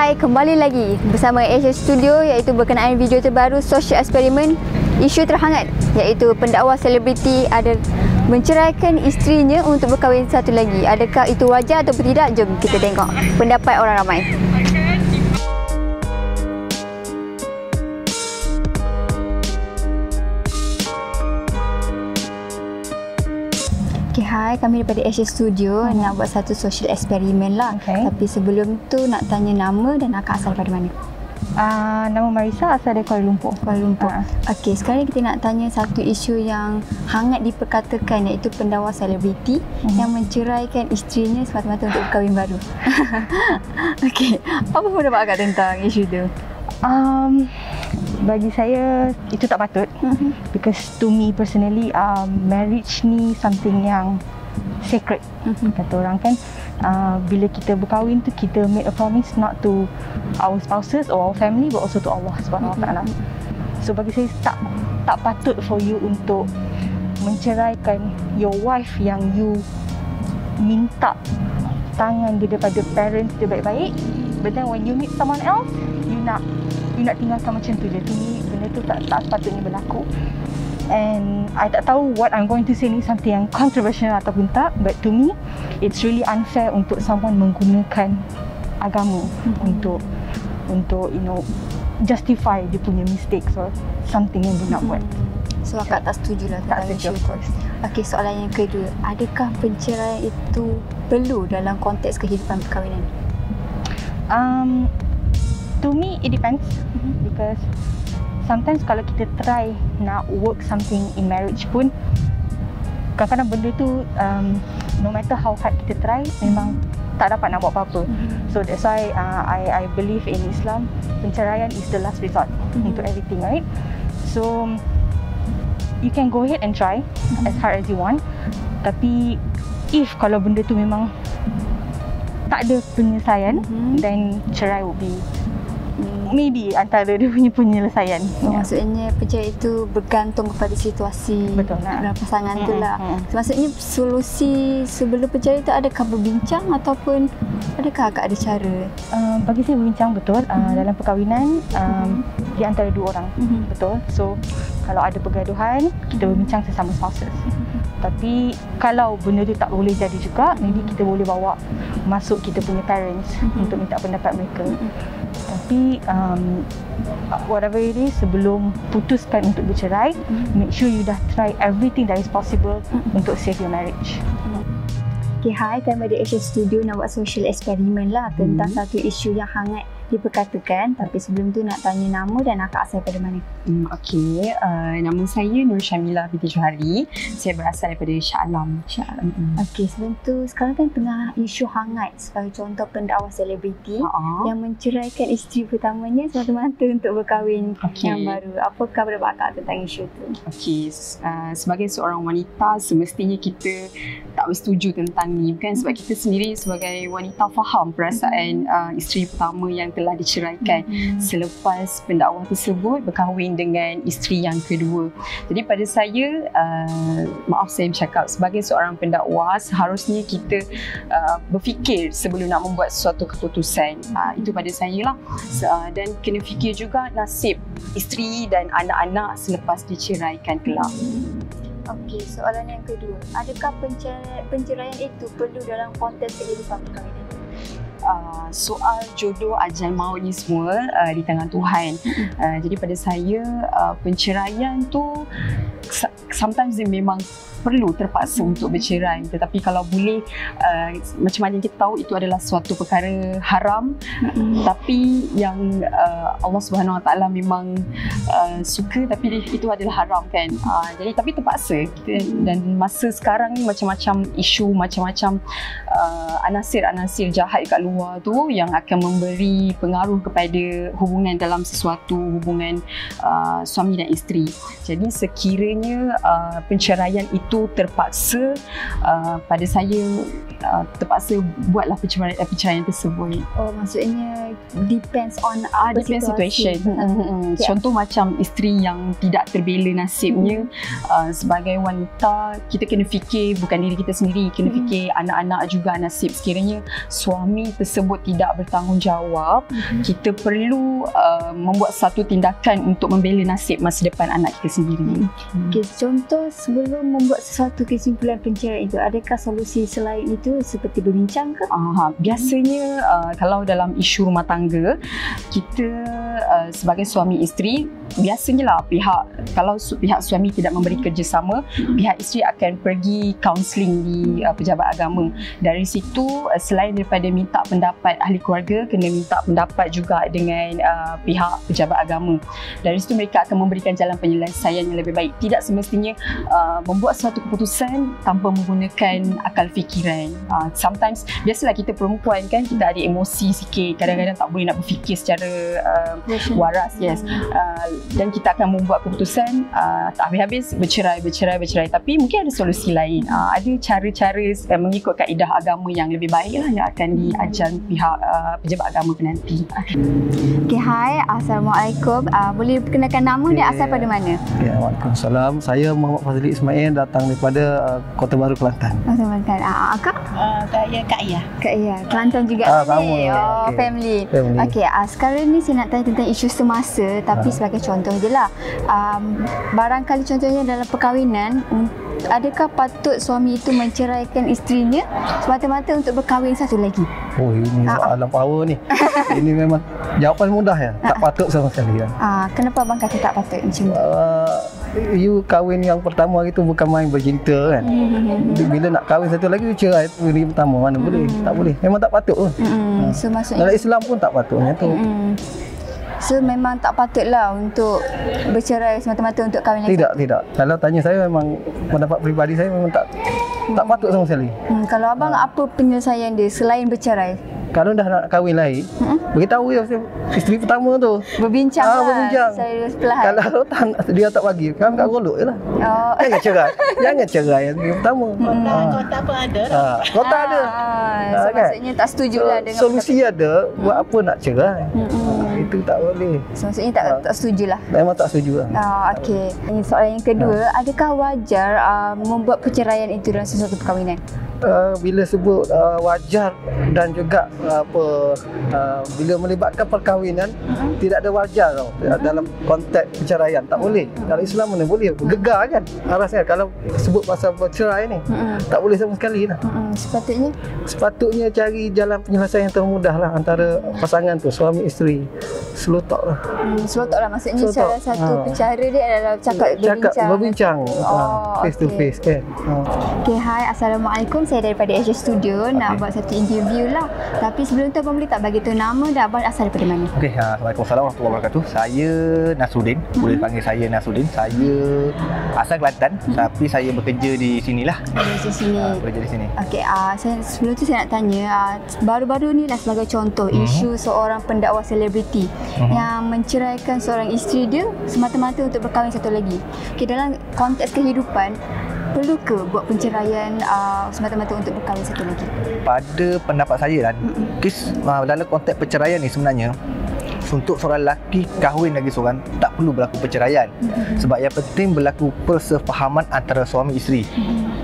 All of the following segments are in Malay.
Hai, kembali lagi bersama Asia Studio iaitu berkenaan video terbaru Social Experiment. Isu terhangat iaitu pendakwa selebriti ada menceraikan isterinya untuk berkahwin satu lagi. Adakah itu wajar atau tidak? Jom kita tengok pendapat orang ramai. Okay, hai, kami daripada Asia Studio nak buat satu social experiment lah. Tapi sebelum tu nak tanya nama dan akak asal daripada mana? Nama Marisa, asal dari Kuala Lumpur. Kuala Lumpur. Okey, sekarang kita nak tanya satu isu yang hangat diperkatakan iaitu pendakwa selebriti yang menceraikan isterinya semata-mata untuk berkahwin baru. Okey, apa pendapat akak tentang isu tu? Bagi saya itu tak patut, because to me personally marriage ni something yang sacred. Kata orang kan, bila kita berkahwin tu kita make a promise not to our spouses or our family but also to Allah Subhanahu Wa Taala. So bagi saya tak patut for you untuk menceraikan your wife yang you minta tangan dia daripada parents dia baik-baik, but then when you meet someone else you nak tinggalkan macam tu je. Tu ni benda tu tak sepatutnya berlaku. And I tak tahu what I'm going to say ni something yang controversial ataupun tak, but to me it's really unfair untuk someone menggunakan agama untuk you know justify dia punya mistakes or something yang dia nak buat. So akak tak setuju lah tentang isu tu. Okey, soalan yang kedua, adakah penceraian itu perlu dalam konteks kehidupan perkahwinan? To me it depends, because sometimes kalau kita try nak work something in marriage pun kadang-kadang benda tu no matter how hard kita try memang tak dapat nak buat apa-apa. So that's why I believe in Islam penceraian is the last resort into everything, right? So you can go ahead and try as hard as you want, tapi if kalau benda tu memang tak ada penyelesaian, then cerai would be maybe antara dia punya penyelesaian. Maksudnya penceraian itu bergantung kepada situasi dalam pasangan tu lah. Maksudnya solusi sebelum penceraian itu adakah berbincang ataupun adakah akak ada cara? Bagi saya berbincang betul. Dalam perkahwinan di antara dua orang, betul. So kalau ada pergaduhan kita berbincang sesama spouses. Tapi kalau benda tu tak boleh jadi juga, maybe kita boleh bawa masuk kita punya parents untuk minta pendapat mereka. Tapi whatever it is, sebelum putuskan untuk bercerai, make sure you dah try everything that is possible untuk save your marriage. Okay, hai, kami di Asia Studio nak buat social experiment lah tentang satu isu yang hangat diperkatakan. Tapi sebelum tu nak tanya nama dan akak asal daripada mana? Okey, nama saya Nur Syamila binti Johari. Saya berasal daripada Shah Alam. Okey, sebelum tu sekarang kan tengah isu hangat sebagai contoh pendakwa selebriti yang menceraikan isteri pertamanya semata-mata untuk berkahwin yang baru. Apakah pendapat akak tentang isu tu? Okey, sebagai seorang wanita semestinya kita tak bersetuju tentang ni, bukan? Sebab kita sendiri sebagai wanita faham perasaan isteri pertama yang telah diceraikan selepas pendakwa tersebut berkahwin dengan isteri yang kedua. Jadi pada saya, maaf saya bercakap, sebagai seorang pendakwa seharusnya kita berfikir sebelum nak membuat suatu keputusan. Itu pada saya lah. Dan kena fikir juga nasib isteri dan anak-anak selepas diceraikan kelak. Okey, soalan yang kedua, adakah penceraian itu perlu dalam konteks kehidupan perkahwinan? Soal jodoh ajal maut ni semua di tangan Tuhan. Jadi pada saya penceraian tu sometimes dia memang perlu terpaksa untuk bercerai, tetapi kalau boleh macam mana kita tahu itu adalah suatu perkara haram, tapi yang Allah Subhanahu Wa Taala memang suka, tapi itu adalah haram kan. Jadi tapi terpaksa kita, dan masa sekarang ni macam-macam isu, macam-macam anasir-anasir jahat kat luar tu yang akan memberi pengaruh kepada hubungan dalam sesuatu hubungan suami dan isteri. Jadi sekiranya penceraian itu itu terpaksa pada saya terpaksa buatlah perceraian tersebut. Oh, maksudnya depends on other situation. Contoh macam isteri yang tidak terbela nasibnya, sebagai wanita kita kena fikir bukan diri kita sendiri, kena fikir anak-anak juga nasib. Sekiranya suami tersebut tidak bertanggungjawab, kita perlu membuat satu tindakan untuk membela nasib masa depan anak kita sendiri. Okay, contoh sebelum membuat sesuatu kesimpulan perceraian itu, adakah solusi selain itu seperti berbincang ke? Biasanya kalau dalam isu rumah tangga, kita sebagai suami isteri, biasanya lah kalau pihak suami tidak memberi kerjasama, pihak isteri akan pergi kaunseling di pejabat agama. Dari situ, selain daripada minta pendapat ahli keluarga, kena minta pendapat juga dengan pihak pejabat agama. Dari situ mereka akan memberikan jalan penyelesaian yang lebih baik. Tidak semestinya membuat suatu keputusan tanpa menggunakan akal fikiran. Sometimes, biasalah kita perempuan kan, kita ada emosi sikit, kadang-kadang tak boleh nak berfikir secara waras. Dan kita akan membuat keputusan tak habis-habis bercerai. Tapi mungkin ada solusi lain. Ada cara-cara mengikut kaedah agama yang lebih baik lah yang akan diajar pihak pejabat agama penanti. Okay, hai, Assalamualaikum. Boleh perkenalkan nama dan asal pada mana? Ya, Waalaikumsalam. Saya Muhammad Fazli Ismail, datang daripada Kota Baru, Kelantan. Kelantan. Akak? Saya Kak Iyah. Kak Iyah. Kelantan juga. Sama. Family. Okey, sekarang ni saya nak tanya tentang isu semasa, tapi sebagai contoh je lah. Barangkali contohnya dalam perkahwinan, adakah patut suami itu menceraikan isterinya semata-mata untuk berkahwin satu lagi? Oh, ini soalan power ni. Ini memang jawapan mudah ya. Tak patut sama sekali ya. Kenapa abang kata tak patut macam ni? You kahwin yang pertama itu bukan main bercinta kan. Bila nak kahwin satu lagi, cerai ini pertama, mana boleh? Tak boleh. Memang tak patut pun. So maksudnya dalam Islam pun tak patutnya tu. So memang tak patutlah untuk bercerai semata-mata untuk kahwin lagi? Tidak. Kalau tanya saya, memang pendapat peribadi saya memang tak patut sama sekali. Kalau abang apa penyelesaian dia selain bercerai? Kalau dah nak kahwin lagi, beritahu ya isteri pertama tu. Berbincang lah. Berbincang. Serius perlahan. Kalau dia tak bagi, kan kat golok je lah. Jangan cerai. Jangan cerai yang pertama. Kota pun ada. Kota ada. So maksudnya tak setuju lah dengan solusi ada. Buat apa nak cerai? Itu tak boleh. So maksudnya tak setuju lah. Memang tak setuju lah. Okey. Ini soalan yang kedua, adakah wajar membuat perceraian itu dalam sesuatu perkahwinan? Bila sebut wajar dan juga bila melibatkan perkahwinan, tidak ada wajar tau dalam konteks perceraian. Tak boleh. Dalam Islam mana boleh? Gegar kan rasanya kalau sebut pasal bercerai ni. Tak boleh sama sekali lah. Sepatutnya cari jalan penyelesaian yang termudah lah antara pasangan tu, suami isteri. Slow talk lah. Slow talk lah, maksudnya salah satu cara dia adalah berbincang. Face to face kan. Okay, hai, Assalamualaikum. Saya daripada Asia Studio, nak buat satu interview lah. Tapi sebelum tu abang boleh tak bagi tahu nama dan abang asal daripada mana? Okey, Assalamualaikum warahmatullahi wabarakatuh. Saya Nasruddin, boleh panggil saya Nasruddin. Saya asal Kelantan, tapi saya bekerja di sinilah. Di sini. Bekerja di sini. Okey, sebelum tu saya nak tanya, baru-baru ni lah sebagai contoh isu seorang pendakwa selebriti yang menceraikan seorang isteri dia semata-mata untuk berkahwin satu lagi. Okey, dalam konteks kehidupan, perlu ke buat penceraian semata-mata untuk berkahwin satu lagi? Pada pendapat saya kan, dalam konteks perceraian ni sebenarnya, untuk seorang lelaki kahwin lagi seorang, tak perlu berlaku perceraian. Sebab yang penting berlaku persefahaman antara suami isteri.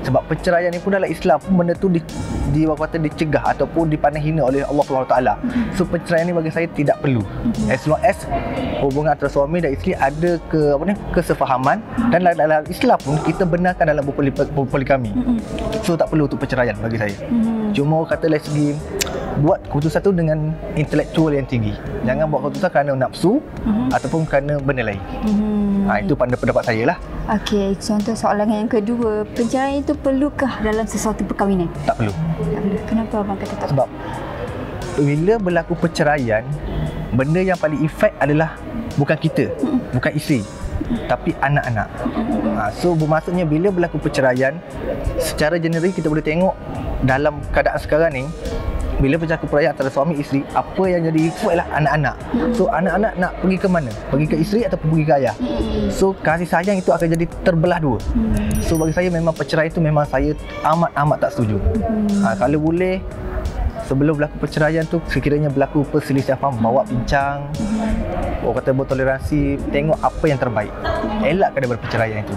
Sebab perceraian ni pun dalam Islam pun benda tu dicegah ataupun dipandang hina oleh Allah SWT. So perceraian ni bagi saya tidak perlu. As long as hubungan antara suami dan isteri ada kesefahaman, dan dalam Islam pun kita benarkan dalam berpoligami. So tak perlu untuk perceraian bagi saya. Cuma kata dari segi buat keputusan tu dengan intelektual yang tinggi. Jangan buat keputusan kerana nafsu ataupun kerana benda lain. Itu pendapat saya lah. Okey, contoh soalan yang kedua, perceraian itu perlukah dalam sesuatu perkahwinan? Tak perlu. Kenapa abang kata tak? Sebab bila berlaku perceraian, benda yang paling efek adalah bukan kita, bukan isteri, tapi anak-anak. So bermaksudnya bila berlaku perceraian, secara general kita boleh tengok dalam keadaan sekarang ni, bila pecah kepercayaan antara suami isteri, apa yang jadi ikut ialah anak-anak. So anak-anak nak pergi ke mana? Pergi ke isteri ataupun pergi ke ayah. So kasih sayang itu akan jadi terbelah dua. So bagi saya memang perceraian itu memang saya amat tak setuju. Kalau boleh sebelum berlaku perceraian tu sekiranya berlaku perselisihan faham, bawa bincang, orang kata bertoleransi, tengok apa yang terbaik, elakkan daripada perceraian itu.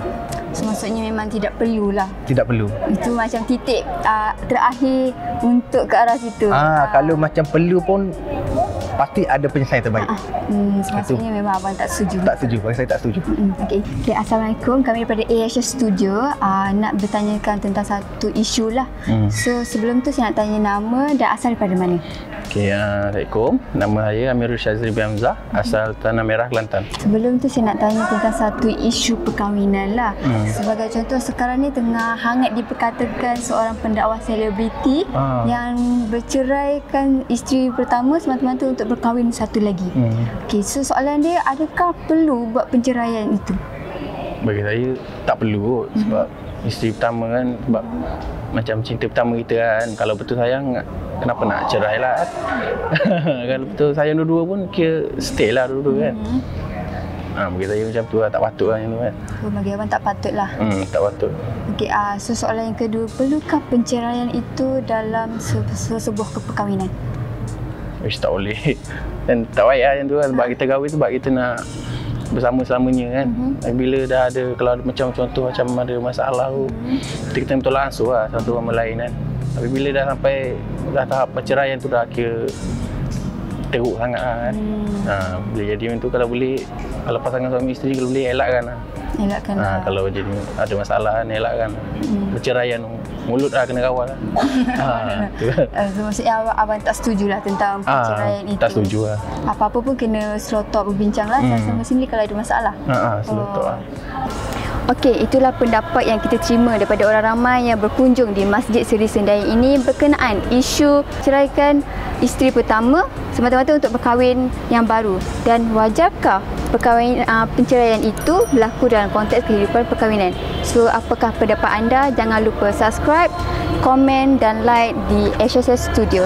So, maksudnya memang tidak perlulah. Tidak perlu. Itu macam titik terakhir untuk ke arah situ. Kalau macam perlu pun pasti ada penyelesaian terbaik. Maksudnya memang abang tak setuju. Tak setuju, bagi saya tak setuju. Okay, Assalamualaikum. Kami daripada AHS Studio nak bertanyakan tentang satu isu lah. So sebelum tu saya nak tanya nama dan asal daripada mana? Okay, Assalamualaikum. Nama saya Amirul Syazri bin Hamzah, asal Tanah Merah, Kelantan. Sebelum tu saya nak tanya tentang satu isu perkahwinan lah. Sebagai contoh, sekarang ni tengah hangat diperkatakan seorang pendakwa selebriti yang berceraikan isteri pertama semata-mata untuk berkahwin satu lagi. Okay, so soalan dia, adakah perlu buat penceraian itu? Bagi saya tak perlu kot. Sebab isteri pertama kan, sebab macam cinta pertama kita kan, kalau betul sayang kenapa nak cerai lah. Kalau betul sayang dua-dua pun kira stay lah dua-dua kan. Bagi saya macam tu lah, tak patut lah yang tu kan. Bagi abang tak patut lah. Tak patut. Okay, so soalan yang kedua, perlukah penceraian itu dalam sebuah perkahwinan? Tak boleh. Dan tak baik lah yang tu lah. Sebab kita kahwin sebab kita nak bersama-samanya kan. Bila dah ada, kalau ada macam contoh macam ada masalah tu, kita minta langsung lah satu sama lain kan. Tapi bila dah sampai dah tahap perceraian tu dah kira teruk sangat lah kan. Bila jadi macam tu, kalau boleh, kalau pasangan suami isteri kalau boleh elakkan lah. Elakkan lah. Kalau jadi ada masalah kan, elakkan. Perceraian mulut lah kena kawal lah. So maksudnya abang tak setuju lah tentang perceraian itu? Tak setuju lah. Apa-apa pun kena slow talk, berbincang lah sama sendiri kalau ada masalah? Slow talk lah. Okey, itulah pendapat yang kita terima daripada orang ramai yang berkunjung di Masjid Seri Sendayan ini berkenaan isu ceraikan isteri pertama semata-mata untuk berkahwin yang baru, dan wajarkah penceraian itu berlaku dalam konteks kehidupan perkahwinan. So apakah pendapat anda? Jangan lupa subscribe, komen dan like di AHS Studio.